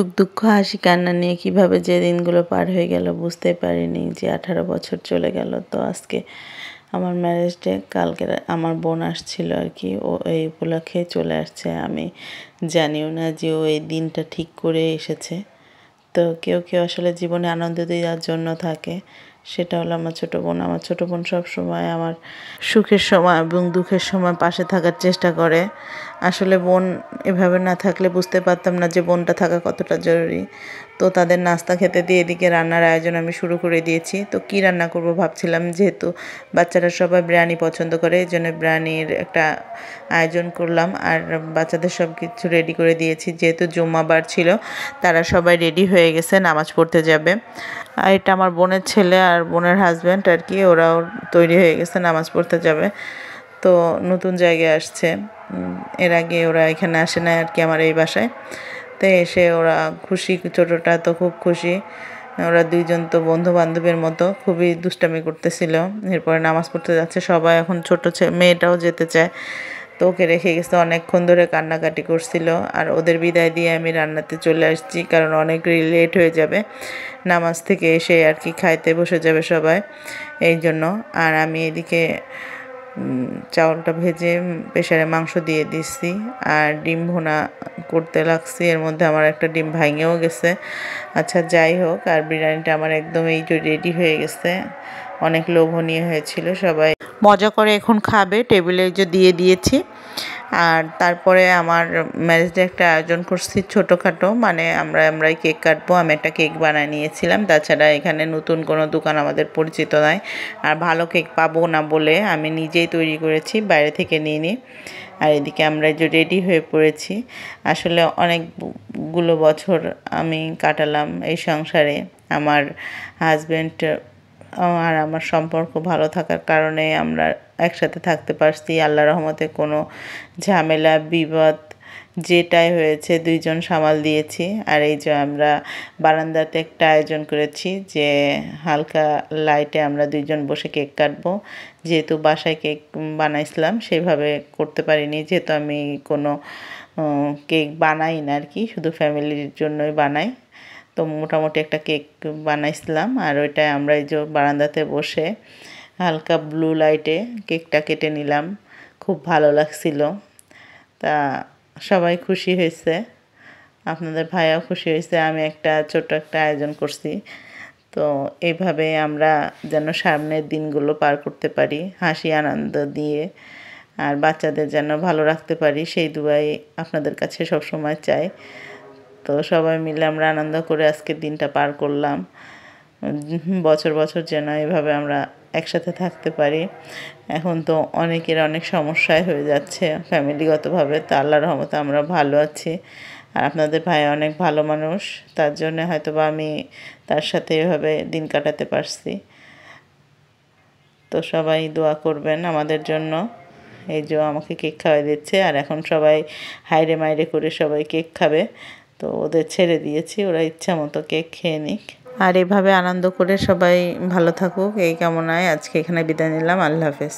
সুখ দুঃখ হাসি কান্না নিয়ে কিভাবে যে দিনগুলো পার হয়ে গেল বুঝতেই পারিনি যে 18 বছর চলে গেল। তো আজকে আমার ম্যারেজ ডে, কালকে আমার বোন আসছিল আর কি, ও এই উপলক্ষে চলে আসছে। আমি জানিও না যে ও এই দিনটা ঠিক করে এসেছে। তো কেউ কেউ আসলে জীবনে আনন্দ দেওয়ার জন্য থাকে, সেটা হলো আমার ছোটো বোন। আমার ছোটো বোন সবসময় আমার সুখের সময় এবং দুঃখের সময় পাশে থাকার চেষ্টা করে। আসলে বোন এভাবে না থাকলে বুঝতে পারতাম না যে বোনটা থাকা কতটা জরুরি। তো তাদের নাস্তা খেতে দিয়ে এদিকে রান্নার আয়োজন আমি শুরু করে দিয়েছি। তো কী রান্না করব ভাবছিলাম, যেহেতু বাচ্চারা সবাই বিরিয়ানি পছন্দ করে, এই জন্য বিরিয়ানির একটা আয়োজন করলাম। আর বাচ্চাদের সব কিছু রেডি করে দিয়েছি, যেহেতু জুম্মাবার ছিল তারা সবাই রেডি হয়ে গেছে, নামাজ পড়তে যাবে। আর এটা আমার বোনের ছেলে আর বোনের হাজব্যান্ড আর কি, ওরাও তৈরি হয়ে গেছে, নামাজ পড়তে যাবে। তো নতুন জায়গায় আসছে, এর আগে ওরা এখানে আসে না আর কি আমার এই বাসায়। তো এসে ওরা খুশি, ছোটোটা তো খুব খুশি। ওরা দুইজন তো বন্ধু বান্ধবের মতো খুবই দুষ্টামি করতেছিল। এরপরে নামাজ পড়তে যাচ্ছে সবাই, এখন ছোটো মেয়েটাও যেতে চায়। তো ওকে রেখে গেছে, অনেকক্ষণ ধরে কান্নাকাটি করছিল। আর ওদের বিদায় দিয়ে আমি রান্নাতে চলে আসছি, কারণ অনেক লেট হয়ে যাবে, নামাজ থেকে এসে আর কি খাইতে বসে যাবে সবাই, এই জন্য। আর আমি এদিকে চাউলটা ভেজে প্রেসারে মাংস দিয়ে দিচ্ছি আর ডিম ভুনা করতে লাগছি। এর মধ্যে আমার একটা ডিম ভাঙেও গেছে। আচ্ছা যাই হোক, আর বিরিয়ানিটা আমার একদম এই যে রেডি হয়ে গেছে, অনেক লোভনীয় হয়েছিল, সবাই মজা করে এখন খাবে। টেবিলে যে দিয়ে দিয়েছি। আর তারপরে আমার ম্যারেজ ডে একটা আয়োজন করছি ছোটোখাটো, মানে আমরাই কেক কাটবো। আমি একটা কেক বানিয়ে নিয়েছিলাম, তাছাড়া এখানে নতুন কোনো দোকান আমাদের পরিচিত নয়, আর ভালো কেক পাবো না বলে আমি নিজেই তৈরি করেছি, বাইরে থেকে নিয়ে নিই। আর এদিকে আমরা যে রেডি হয়ে পড়েছি। আসলে অনেকগুলো বছর আমি কাটালাম এই সংসারে। আমার হাজব্যান্ড আর আমার সম্পর্ক ভালো থাকার কারণে আমরা একসাথে থাকতে পারছি। আল্লাহর রহমতে কোনো ঝামেলা বিপদ যেটাই হয়েছে দুইজন সামাল দিয়েছি। আর এই যে আমরা বারান্দাতে একটা আয়োজন করেছি, যে হালকা লাইটে আমরা দুইজন বসে কেক কাটবো। যেহেতু বাসায় কেক বানাইছিলাম, সেভাবে করতে পারিনি, যেহেতু আমি কোনো কেক বানাই না আর কি, শুধু ফ্যামিলির জন্যই বানাই। তো মোটামুটি একটা কেক বানাইছিলাম, আর ওইটায় আমরা এই যে বারান্দাতে বসে হালকা ব্লু লাইটে কেকটা কেটে নিলাম। খুব ভালো লাগছিল। তা সবাই খুশি হয়েছে, আপনাদের ভাইয়াও খুশি হয়েছে। আমি একটা ছোট্ট একটা আয়োজন করছি। তো এইভাবে আমরা যেন সামনের দিনগুলো পার করতে পারি হাসি আনন্দ দিয়ে, আর বাচ্চাদের যেন ভালো রাখতে পারি, সেই দুয়াই আপনাদের কাছে সবসময় চাই। তো সবাই মিলে আমরা আনন্দ করে আজকের দিনটা পার করলাম। বছর বছর যেন এভাবে আমরা একসাথে থাকতে পারি। এখন তো অনেকের অনেক সমস্যায় হয়ে যাচ্ছে ফ্যামিলিগতভাবে, তা আল্লাহর রহমতে আমরা ভালো আছি। আর আপনাদের ভাই অনেক ভালো মানুষ, তার জন্য হয়তো বা আমি তার সাথে এভাবে দিন কাটাতে পারছি। তো সবাই দোয়া করবেন আমাদের জন্য। এই যে আমাকে কেক খাওয়াই দিচ্ছে, আর এখন সবাই হাইরে মাইরে করে সবাই কেক খাবে। তো ওদের ছেড়ে দিয়েছি, ওরা ইচ্ছা মতো কেক খেয়ে নিক। আর এভাবে আনন্দ করে সবাই ভালো থাকুক, এই কামনায় আজকে এখানে বিদায় নিলাম। আল্লাহ হাফেজ।